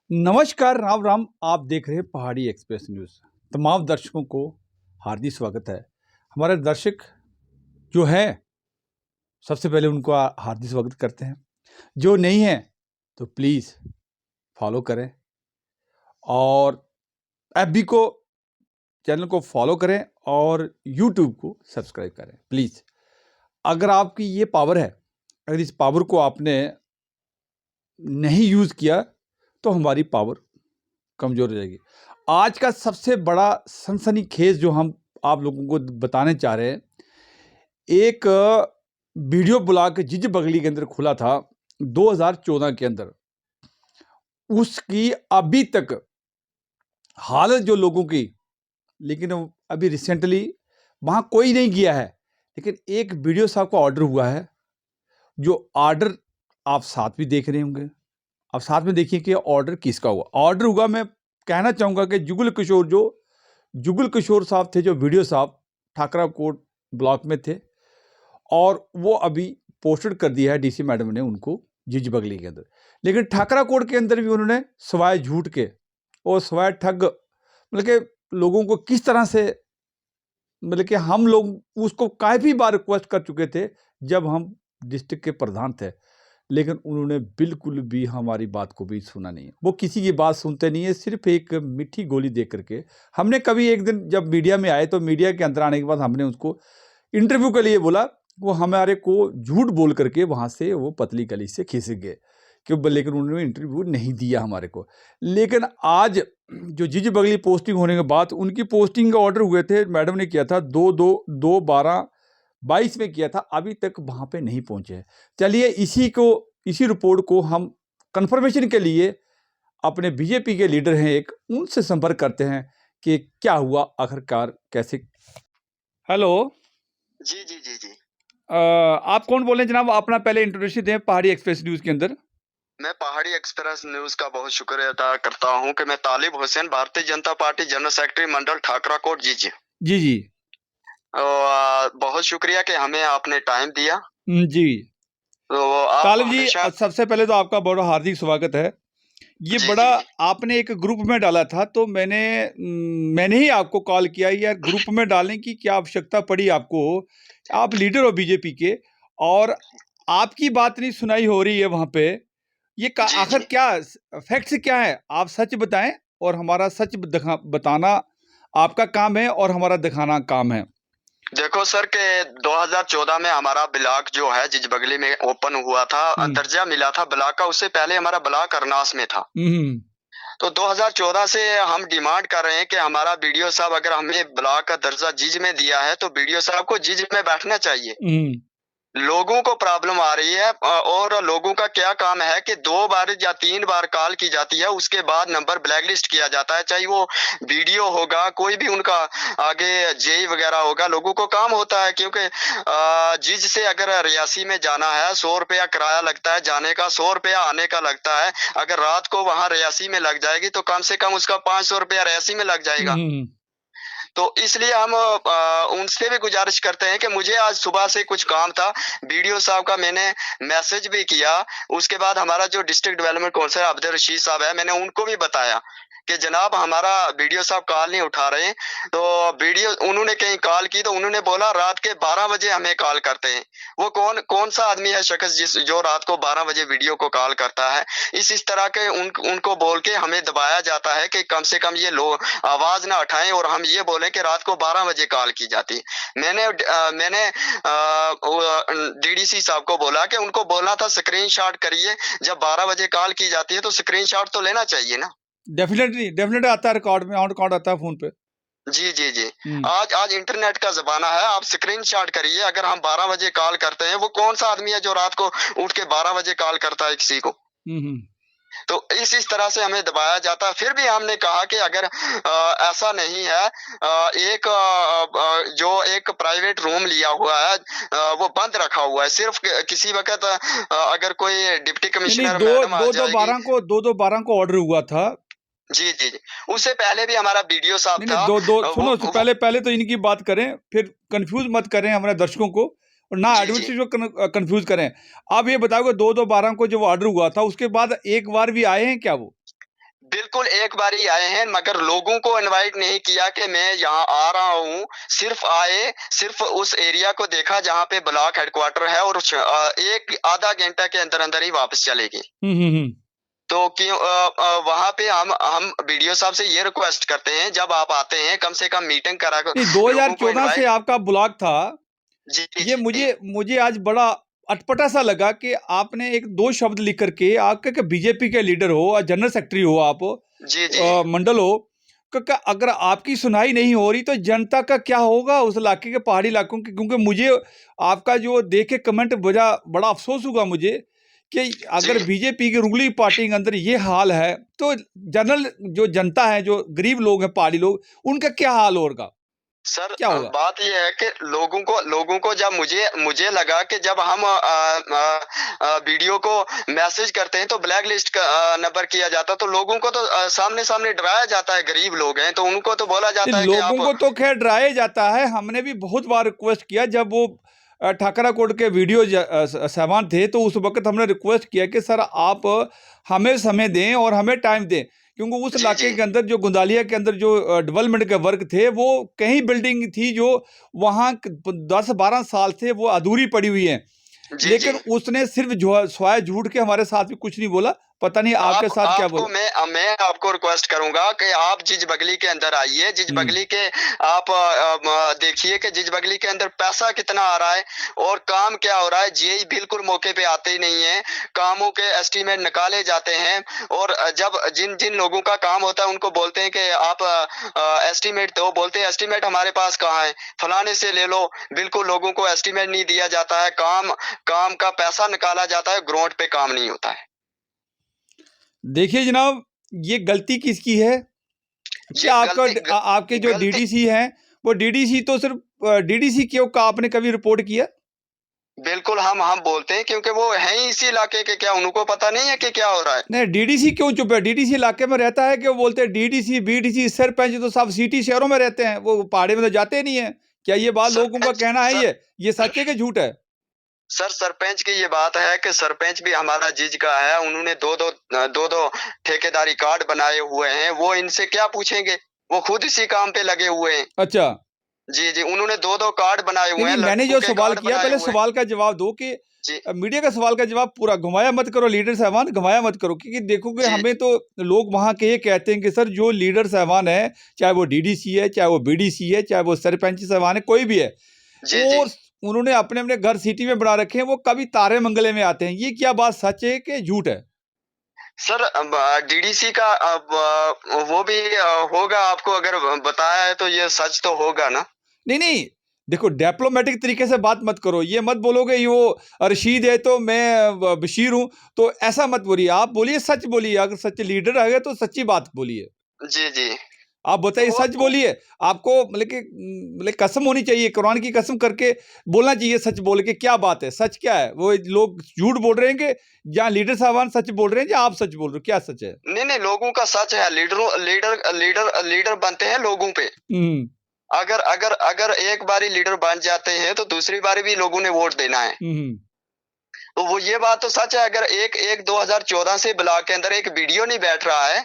नमस्कार, राम राम। आप देख रहे हैं पहाड़ी एक्सप्रेस न्यूज़। तमाम दर्शकों को हार्दिक स्वागत है। हमारे दर्शक जो हैं, सबसे पहले उनको हार्दिक स्वागत करते हैं। जो नहीं है तो प्लीज़ फॉलो करें और एफबी को चैनल को फॉलो करें और यूट्यूब को सब्सक्राइब करें प्लीज़। अगर आपकी ये पावर है, अगर इस पावर को आपने नहीं यूज़ किया तो हमारी पावर कमज़ोर हो जाएगी। आज का सबसे बड़ा सनसनीखेज जो हम आप लोगों को बताने चाह रहे हैं, एक वीडियो ब्लॉग जिज बगली के अंदर खुला था 2014 के अंदर। उसकी अभी तक हालत जो लोगों की, लेकिन अभी रिसेंटली वहाँ कोई नहीं गया है, लेकिन एक वीडियो साहब का ऑर्डर हुआ है। जो ऑर्डर आप साथ भी देख रहे होंगे, आप साथ में देखिए कि ऑर्डर किसका हुआ। ऑर्डर हुआ, मैं कहना चाहूँगा कि जुगल किशोर साहब थे, जो वीडियो साहब ठाकरा कोट ब्लॉक में थे, और वो अभी पोस्टेड कर दिया है डीसी मैडम ने उनको जिज बगली के अंदर। लेकिन ठाकरा कोट के अंदर भी उन्होंने सवाए झूठ के और सवाए ठग, मतलब कि लोगों को किस तरह से, मतलब कि हम लोग उसको काफ़ी बार रिक्वेस्ट कर चुके थे जब हम डिस्ट्रिक्ट के प्रधान थे, लेकिन उन्होंने बिल्कुल भी हमारी बात को भी सुना नहीं है। वो किसी की बात सुनते नहीं है, सिर्फ एक मीठी गोली दे करके। हमने कभी एक दिन जब मीडिया में आए तो मीडिया के अंदर आने के बाद हमने उसको इंटरव्यू के लिए बोला, वो हमारे को झूठ बोल करके वहाँ से वो पतली गली से खिसक गए लेकिन उन्होंने इंटरव्यू नहीं दिया हमारे को। लेकिन आज जो जिज बगली पोस्टिंग होने के बाद उनकी पोस्टिंग का ऑर्डर हुए थे, मैडम ने किया था 2/12/22 में किया था, अभी तक वहाँ पे नहीं पहुँचे। चलिए इसी रिपोर्ट को हम कंफर्मेशन के लिए अपने बीजेपी के लीडर हैं एक, उनसे संपर्क करते हैं कि क्या हुआ आखिरकार, कैसे। हेलो जी जी जी जी आप कौन बोल रहे हैं जनाब? अपना पहले इंट्रोडक्शन दें पहाड़ी एक्सप्रेस न्यूज़ के अंदर। मैं पहाड़ी एक्सप्रेस न्यूज का बहुत शुक्रिया अदा करता हूं कि मैं तालिब Hussain, Bharatiya Janata party general secretary मंडल ठाकरा कोट जी जी। जी जी। बहुत शुक्रिया कि हमें आपने टाइम दिया। जी तो आप तालिब जी, हमेशा सबसे पहले तो आपका बहुत हार्दिक स्वागत है। ये जी बड़ा जी जी आपने एक ग्रुप में डाला था, तो मैंने ही आपको कॉल किया यार, ग्रुप में डालने की क्या आवश्यकता पड़ी आपको? आप लीडर हो बीजेपी के और आपकी बात नहीं सुनाई हो रही है वहाँ पे। ये जी आखिर जी क्या फैक्ट्स क्या है? आप सच बताएं, और हमारा सच बताना आपका काम है और हमारा दिखाना काम है। देखो सर के 2014 में हमारा ब्लॉक जो है जिज बगली में ओपन हुआ था, दर्जा मिला था ब्लॉक का। उससे पहले हमारा ब्लॉक अरनास में था। हम्म तो 2014 से हम डिमांड कर रहे हैं कि हमारा बीडीओ साहब, अगर हमें ब्लॉक का दर्जा जिज में दिया है तो बीडीओ साहब को जिज में बैठना चाहिए। हम्म लोगों को प्रॉब्लम आ रही है, और लोगों का क्या काम है कि 2 बार या 3 बार कॉल की जाती है, उसके बाद नंबर ब्लैकलिस्ट किया जाता है। चाहे वो वीडियो होगा, कोई भी उनका आगे जेई वगैरह होगा, लोगों को काम होता है। क्योंकि जिज से अगर रियासी में जाना है 100 रुपया किराया लगता है जाने का, 100 रुपया आने का लगता है। अगर रात को वहां रियासी में लग जाएगी तो कम से कम उसका 500 रुपया रियासी में लग जाएगा। तो इसलिए हम उनसे भी गुजारिश करते हैं कि मुझे आज सुबह से कुछ काम था, बीडीओ साहब का मैंने मैसेज भी किया। उसके बाद हमारा जो district development councillor Abdul Rashid साहब है, मैंने उनको भी बताया कि जनाब हमारा बीडीओ साहब कॉल नहीं उठा रहे। तो बीडीओ उन्होंने कहीं कॉल की तो उन्होंने बोला रात के 12 बजे हमें कॉल करते हैं। वो कौन कौन सा आदमी है शख्स जो रात को 12 बजे वीडियो को कॉल करता है? इस तरह के उनको बोल के हमें दबाया जाता है कि कम से कम ये लोग आवाज ना उठाएं, और हम ये बोले कि रात को 12 बजे कॉल की जाती। मैंने डीडीसी साहब को बोला कि उनको बोलना था स्क्रीनशॉट करिए, जब 12 बजे कॉल की जाती है तो स्क्रीनशॉट तो लेना चाहिए ना। डेफिनेटली आता है, रिकॉर्ड में ऑन रिकॉर्ड आता है फोन पे। जी जी जी आज इंटरनेट का जमाना है, आप स्क्रीनशॉट करिए। अगर हम 12 बजे कॉल करते हैं, वो कौन सा आदमी है जो रात को उठ के 12 बजे कॉल करता है किसी को? तो इस तरह से हमें दबाया जाता है। फिर भी हमने कहा कि अगर ऐसा नहीं है, जो एक प्राइवेट रूम लिया हुआ है, वो बंद रखा हुआ है। सिर्फ किसी वक्त अगर कोई डिप्टी नहीं कमिश्नर दो मैडम आ दो दो जाएगी। 12 को 2/2/12 को ऑर्डर हुआ था। जी जी जी उससे पहले भी हमारा बीडीओ साहब नहीं था। दो दो वो सुनो, पहले तो इनकी बात करें, फिर कंफ्यूज मत करें हमारे दर्शकों को, और ना जी जी एडवर्टाइज को कंफ्यूज करें। आप ये बताओ कि 2/2/12 को जब ऑर्डर हुआ था, उसके बाद एक बार भी आए हैं क्या वो? बिल्कुल एक बार ही आए हैं, मगर लोगों को इनवाइट नहीं किया कि मैं यहाँ आ रहा हूँ। सिर्फ आए, सिर्फ उस एरिया को देखा जहाँ पे ब्लॉक हेडक्वार्टर है, और एक आधा घंटा के अंदर अंदर ही वापस चले गए। तो क्यों वहाँ पे हम बीडीओ साहब से ये रिक्वेस्ट करते हैं, जब आप आते हैं कम से कम मीटिंग करा कर नहीं, लोगों को 2014 से इनवाइट। आपका ब्लॉग था। जी, ये जी। मुझे मुझे आज बड़ा अटपटा सा लगा कि आपने एक दो शब्द लिख करके, आपके बीजेपी के लीडर हो और जनरल सेक्रेटरी हो आप, जी, जी। मंडल हो, अगर आपकी सुनाई नहीं हो रही तो जनता का क्या होगा उस इलाके के, पहाड़ी इलाकों के? क्योंकि मुझे आपका जो देखे कमेंट बड़ा अफसोस हुआ मुझे कि अगर जी। बीजेपी की रुगली पार्टी के अंदर ये हाल है तो जनरल जो जनता है, जो गरीब लोग हैं, पहाड़ी लोग, उनका क्या हाल होगा, सर क्या होगा? बात ये है कि लोगों को जब मुझे मुझे लगा कि जब हम वीडियो को मैसेज करते हैं तो ब्लैक लिस्ट का नंबर किया जाता, तो लोगों को तो सामने सामने डराया जाता है। गरीब लोग हैं तो उनको तो बोला ये जाता है कि लोगों आप। को तो खैर डराया जाता है। हमने भी बहुत बार रिक्वेस्ट किया, जब वो ठाकरा कोट के वीडियो सामान थे तो उस वक्त हमने रिक्वेस्ट किया कि सर आप हमें समय दें और हमें टाइम दें, क्योंकि उस जी, इलाके जी। के अंदर जो गुंदालिया के अंदर जो डेवलपमेंट के वर्क थे, वो कहीं बिल्डिंग थी जो वहाँ 10-12 साल से वो अधूरी पड़ी हुई है। जी, जी। लेकिन उसने सिर्फ स्वाय झूठ के हमारे साथ भी कुछ नहीं बोला। पता नहीं आपके आप साथ क्या आपको बोला। मैं आपको रिक्वेस्ट करूंगा कि आप जिज बगली के अंदर आइए। जिज हम्म। बगली के आप देखिए कि जिज बगली के अंदर पैसा कितना आ रहा है और काम क्या हो रहा है। जेई बिल्कुल मौके पे आते ही नहीं है, कामों के एस्टीमेट निकाले जाते हैं, और जब जिन जिन लोगों का काम होता है उनको बोलते हैं कि आप एस्टीमेट दो, बोलते हैं एस्टीमेट हमारे पास कहाँ है, फलाने से ले लो। बिल्कुल लोगों को एस्टीमेट नहीं दिया जाता है, काम काम का पैसा निकाला जाता है, ग्राउंड पे काम नहीं होता है। देखिए जनाब, ये गलती किसकी है? ये क्या आपका गलती आपके जो गलती डीडीसी हैं, वो डीडीसी तो सिर्फ डीडीसी क्यों का आपने कभी रिपोर्ट किया? बिल्कुल हम बोलते हैं क्योंकि वो हैं ही इसी इलाके के। क्या उनको पता नहीं है कि क्या हो रहा है? नहीं, डीडीसी क्यों चुप है? डीडीसी इलाके में रहता है कि वो बोलते हैं डीडीसी बीडीसी सरपंच तो सब सिटी शहरों में रहते हैं, वो पहाड़ी में तो जाते नहीं है। क्या ये बात लोगों का सरपंच कहना है? सर ये सच है कि झूठ है? सर सरपंच की ये बात है कि सरपंच भी हमारा जिज का है। उन्होंने दो ठेकेदारी कार्ड बनाए हुए हैं। वो इनसे क्या पूछेंगे? वो खुद इसी काम पे लगे हुए हैं। अच्छा। जी, जी। उन्होंने दो कार्ड बनाए नहीं हुए नहीं, हैं, मैंने लड़कों जो के सवाल कार्ड किया, बनाए पहले हुए हैं। सवाल का जवाब दो कि जी, मीडिया का सवाल का जवाब पूरा घुमाया मत करो, लीडर साहबान घुमाया मत करो, क्योंकि देखोगे जी, हमें तो लोग वहां के ये कहते हैं कि सर जो लीडर साहबान है, चाहे वो डीडीसी है, चाहे वो बीडीसी है, चाहे वो सरपंच साहबान है, कोई भी है, जी, जी। और उन्होंने अपने अपने घर सिटी में बना रखे हैं, वो कभी तारे मंगले में आते हैं। ये क्या बात सच है कि झूठ है? सर डीडीसी का वो भी होगा। आपको अगर बताया है तो ये सच तो होगा ना? नहीं नहीं, देखो डिप्लोमेटिक तरीके से बात मत करो। ये मत बोलोगे ये वो रशीद है तो मैं बशीर हूं, तो ऐसा मत बोलिए। आप बोलिए, सच बोलिए। अगर सच लीडर है तो सच्ची बात बोलिए। जी, जी। आप तो बताइए, वो सच बोलिए। आपको मतलब कि कसम होनी चाहिए, कुरान की कसम करके बोलना चाहिए, सच बोल के। क्या बात है, सच क्या है? वो लोग झूठ बोल रहे हैं कि या लीडर साहबान सच बोल रहे हैं या आप सच बोल रहे हो? क्या सच है? नहीं, नहीं, लोगों का सच है। लीडर बनते हैं लोगों पे। हम्म। अगर अगर अगर एक बारी लीडर बन जाते हैं तो दूसरी बारी भी लोगों ने वोट देना है। हम्म। तो वो ये बात तो सच है। अगर एक एक 2014 से ब्लॉक के अंदर एक वीडियो नहीं बैठ रहा है,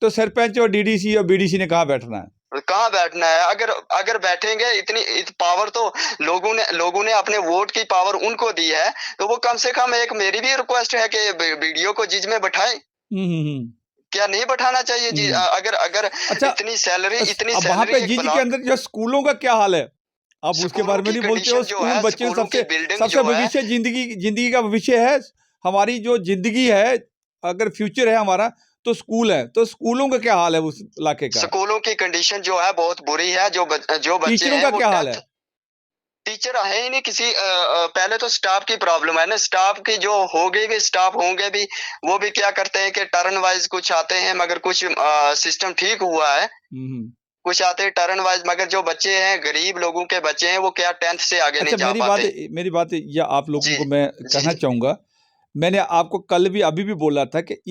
तो सरपंच और डीडीसी और बीडीसी ने कहाँ बैठना है? कहाँ बैठना है? अगर अगर बैठेंगे, इतनी पावर तो लोगों ने अपने वोट की पावर उनको दी है, तो वो कम से कम एक मेरी भी रिक्वेस्ट है कि वीडियो को जिज में बैठाएं। हम्म। क्या नहीं बैठाना चाहिए जी? हम्म। अगर अगर अच्छा, इतनी अब वहां सैलरी पे एक जीजी के ब्लॉक। अंदर जो स्कूलों का क्या हाल है, अब उसके स्कूलों बारे में की नहीं बोलते हो? कंडीशन जो स्कूल है, बच्चे स्कूलों की सबसे बिल्डिंग सबसे जो है, भविष्य, जिंदगी का भविष्य है हमारी, जो जिंदगी है, अगर फ्यूचर है हमारा तो स्कूल है। तो स्कूलों का क्या हाल है उस इलाके का? स्कूलों की कंडीशन जो है बहुत बुरी है। जो बच्चे टीचरों हैं का वो क्या हाल है? 10th टीचर है ही नहीं किसी। पहले तो स्टाफ की प्रॉब्लम है ना। स्टाफ की जो हो गई भी, स्टाफ होंगे भी, वो भी क्या करते हैं कि टर्न वाइज कुछ आते हैं, मगर कुछ सिस्टम ठीक हुआ है। कुछ आते हैं टर्न वाइज, मगर जो बच्चे हैं, गरीब लोगों के बच्चे हैं, वो क्या 10th से आगे नहीं अच्छा, जा पाते। मेरी बात या आप लोगों जी, को मैं जी, कहना जी। चाहूंगा, मैंने आपको कल भी अभी भी बोला था कि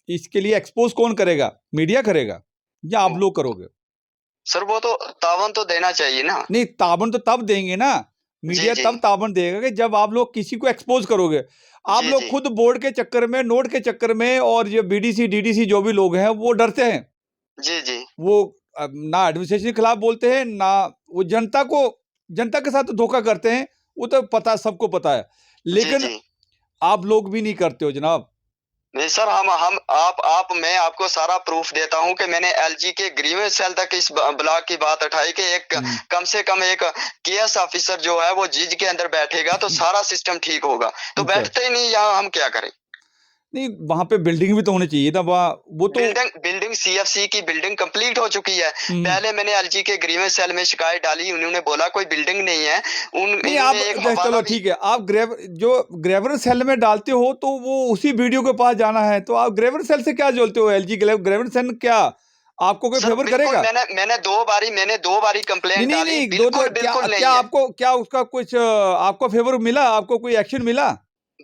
इसके लिए एक्सपोज कौन करेगा? मीडिया करेगा या आप लोग करोगे? सर वो तो तावन तो देना चाहिए ना। नहीं, ताबन तो तब देंगे ना, जी, मीडिया जी। तब ताबन देगा कि जब आप लोग किसी को एक्सपोज करोगे। आप जी लोग जी खुद बोर्ड के चक्कर में, नोट के चक्कर में, और ये बीडीसी डीडीसी जो भी लोग हैं वो डरते हैं। जी जी वो ना एडमिनिस्ट्रेशन के खिलाफ बोलते हैं, ना वो जनता के साथ धोखा करते हैं। वो तो पता, सबको पता है, जी लेकिन जी आप लोग भी नहीं करते हो जनाब। नहीं सर, हम आप मैं आपको सारा प्रूफ देता हूँ कि मैंने एलजी के ग्रीवेंस सेल तक इस ब्लॉक की बात उठाई कि एक कम से कम एक केएस ऑफिसर जो है वो जिज के अंदर बैठेगा तो सारा सिस्टम ठीक होगा, तो अच्छा, बैठते ही नहीं, यहाँ हम क्या करें। नहीं वहां पे बिल्डिंग भी तो होनी चाहिए ना वहाँ, वो तो बिल्डिंग सीएफसी की बिल्डिंग कंप्लीट हो चुकी है। पहले मैंने एलजी के ग्रीवेंस सेल में शिकायत डाली, उन्होंने बोला कोई बिल्डिंग नहीं है। नहीं आप इन्होंने एक हवाला चलो भी। ठीक है, आप जो ग्रेवर सेल में डालते हो तो वो उसी वीडियो के पास जाना है, तो आप ग्रेवर सेल से क्या जोड़ते हो? एलजी ग्रेवर सेल क्या आपको कोई सर फेवर बिल्कुल, करेगा? मैंने दो बारी नहीं कंप्लेंट नहीं डाली, नहीं, दो बिल्कुल क्या बिल्कुल क्या नहीं है। आपको, क्या उसका कुछ आपको फेवर मिला? आपको कोई एक्शन मिला?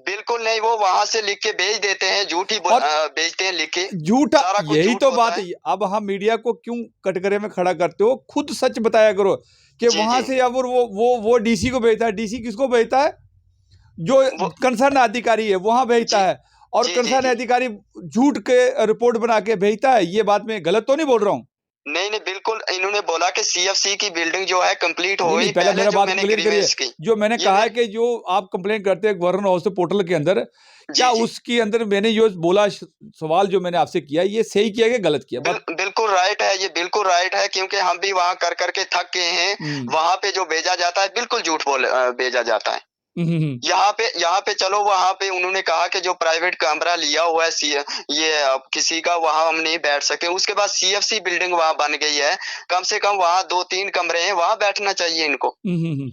बिल्कुल नहीं, वो वहां से लिख के भेज देते हैं, और भेजते हैं लिख के। झूठा, सारा कुछ यही झूठ तो होता बात है। है। अब हम मीडिया को क्यों कटघरे में खड़ा करते हो? खुद सच बताया करो कि जी वहां जी से अब वो डीसी को भेजता है। डीसी किसको भेजता है? जो वो कंसर्न अधिकारी है वहां जी भेजता है, और जी जी कंसर्न जी अधिकारी झूठ के रिपोर्ट बना के भेजता है। ये बात मैं गलत तो नहीं बोल रहा हूँ? नहीं नहीं, बिल्कुल इन्होंने बोला कि सीएफसी की बिल्डिंग जो है कंप्लीट हो नहीं नहीं, गई, पहले पहले मेरा जो बात मैंने क्लियर करिए। ग्रीवेंस की। जो मैंने ये कहा है मैं कि जो आप कंप्लेन करते हैं गवर्नर हाउस पोर्टल के अंदर, जी क्या जी उसके अंदर मैंने जो बोला सवाल जो मैंने आपसे किया, ये सही किया कि गलत किया बात? बिल्कुल राइट है, ये बिल्कुल राइट है, क्योंकि हम भी वहां कर करके थक गए हैं। हम्म वहां पे जो भेजा जाता है बिल्कुल झूठ भेजा जाता है। हम्म हम्म यहाँ पे चलो, वहां पे उन्होंने कहा कि जो प्राइवेट कमरा लिया हुआ है ये किसी का, वहां हम नहीं बैठ सके। उसके बाद सीएफसी बिल्डिंग वहां बन गई है, कम से कम वहां 2-3 कमरे हैं, वहां बैठना चाहिए इनको। हम्म हम्म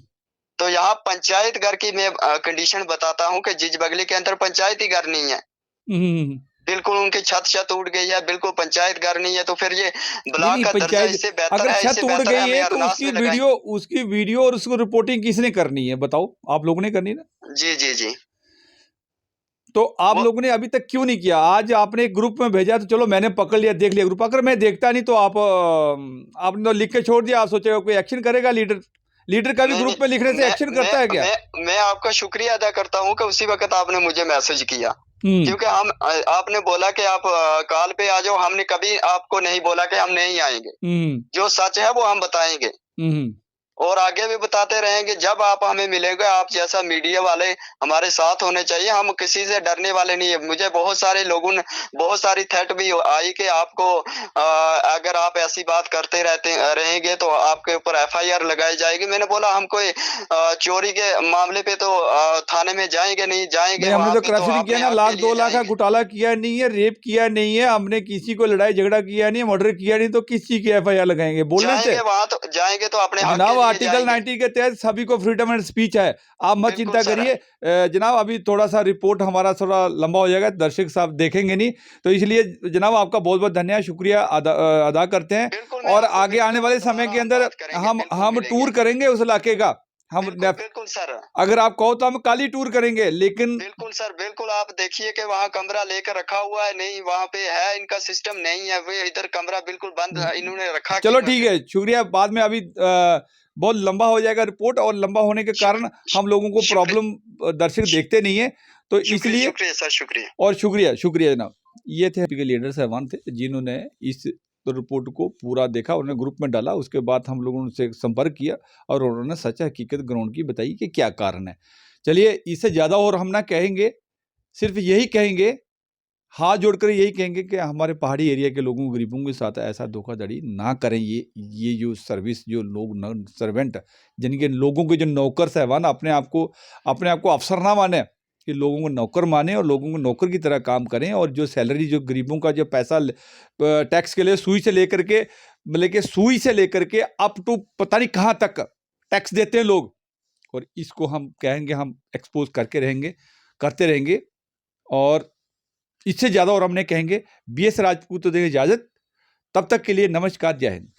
तो यहाँ पंचायत घर की मैं कंडीशन बताता हूँ कि जिज बगली के अंदर पंचायती घर नहीं है। हम्म। बिल्कुल उनकी छत उड़ गई है, बिल्कुल पंचायत घर नहीं है, तो फिर ये नहीं ब्लॉक नहीं, का दर्जा पंचायत इससे बेहतर अगर है, छत इससे उड़ बेहतर है गई हमें है तो अरनास में लगाएं। उसकी वीडियो और उसको रिपोर्टिंग किसने करनी है बताओ? आप लोगों ने करनी ना। जी जी जी तो आप वो लोगों ने अभी तक क्यों नहीं किया? आज आपने एक ग्रुप में भेजा तो चलो मैंने पकड़ लिया, देख लिया ग्रुप। अगर मैं देखता नहीं तो आपने तो लिख के छोड़ दिया। आप सोचेगा कोई एक्शन करेगा? लीडर लीडर का भी नहीं ग्रुप में लिखने नहीं, से एक्शन करता है क्या? मैं आपका शुक्रिया अदा करता हूँ कि उसी वक्त आपने मुझे मैसेज किया, हम्म क्योंकि आपने बोला कि आप कॉल पे आ जाओ, हमने कभी आपको नहीं बोला कि हम नहीं आएंगे। हम्म जो सच है वो हम बताएंगे हम्म और आगे भी बताते रहेंगे। जब आप हमें मिलेंगे, आप जैसा मीडिया वाले हमारे साथ होने चाहिए, हम किसी से डरने वाले नहीं है। मुझे बहुत सारे लोगों ने बहुत सारी थ्रेट भी आई कि आपको अगर आप ऐसी बात करते रहेंगे तो आपके ऊपर एफआईआर लगाई जाएगी। मैंने बोला हम कोई चोरी के मामले पे तो थाने में जाएंगे नहीं, हमने वहां तो पे तो करप्शन नहीं किया अपने ना, हक लाख के दो लिए लाख का जाएंगे। घोटाला किया नहीं है, रेप किया नहीं है, हमने किसी को लड़ाई झगड़ा किया नहीं, मर्डर किया नहीं, तो किस चीज की एफआईआर लगाएंगे बोलने से? जाएंगे तो अपने हक के जनाब लिए आर्टिकल जाएंगे। 90 के तहत सभी को फ्रीडम एंड स्पीच है। आप मत बिल्कुल चिंता सर। करिए। जनाब अभी थोड़ा सा रिपोर्ट हमारा थोड़ा लंबा हो जाएगा, दर्शक साहब देखेंगे नहीं, तो इसलिए जनाब आपका बहुत बहुत धन्यवाद, शुक्रिया अदा करते हैं। बिल्कुल मैं और आपको आगे आने मिलूंगा वाले तो समय दोबारा के हम अंदर बात करेंगे, हम बिल्कुल हम मिलेंगे। टूर करेंगे उस इलाके का। हम बिल्कुल बिल्कुल सर। अगर आप कहो तो हम कल ही टूर करेंगे, लेकिन बिल्कुल सर, बिल्कुल आप देखिए कि वहाँ कमरा लेकर रखा हुआ है, नहीं वहाँ पे है, इनका सिस्टम नहीं है, वे इधर कमरा बिल्कुल बंद है, इन्होंने रखा चलो क्यों है ठीक फिर? है, शुक्रिया। बाद में अभी बहुत लंबा हो जाएगा रिपोर्ट, और लंबा होने के कारण हम लोगों को शुक्रिया प्रॉब्लम, दर्शक देखते नहीं है, तो शुक्रिया इसलिए। शुक्रिया सर, शुक्रिया। और शुक्रिया शुक्रिया जनाब। ये थे के लीडर साहबान थे जिन्होंने इस रिपोर्ट को पूरा देखा, उन्होंने ग्रुप में डाला। उसके बाद हम लोगों ने उनसे संपर्क किया और उन्होंने सच हकीकत ग्राउंड की बताई कि क्या कारण है। चलिए, इससे ज़्यादा और हम ना कहेंगे, सिर्फ यही कहेंगे, हाथ जोड़कर यही कहेंगे कि हमारे पहाड़ी एरिया के लोगों, गरीबों के साथ ऐसा धोखाधड़ी ना करें। ये जो सर्विस, जो लोग सर्वेंट, जिनके लोगों के जो नौकर साहबान अपने आप को अफसर ना माने, कि लोगों को नौकर माने और लोगों को नौकर की तरह काम करें। और जो सैलरी, जो गरीबों का जो पैसा टैक्स के लिए सुई से लेकर के अप टू पता नहीं कहाँ तक टैक्स देते हैं लोग, और इसको हम कहेंगे, हम एक्सपोज करते रहेंगे। और इससे ज़्यादा और हमने कहेंगे। बीएस राजपूत को देंगे इजाज़त, तब तक के लिए नमस्कार, जय हिंद।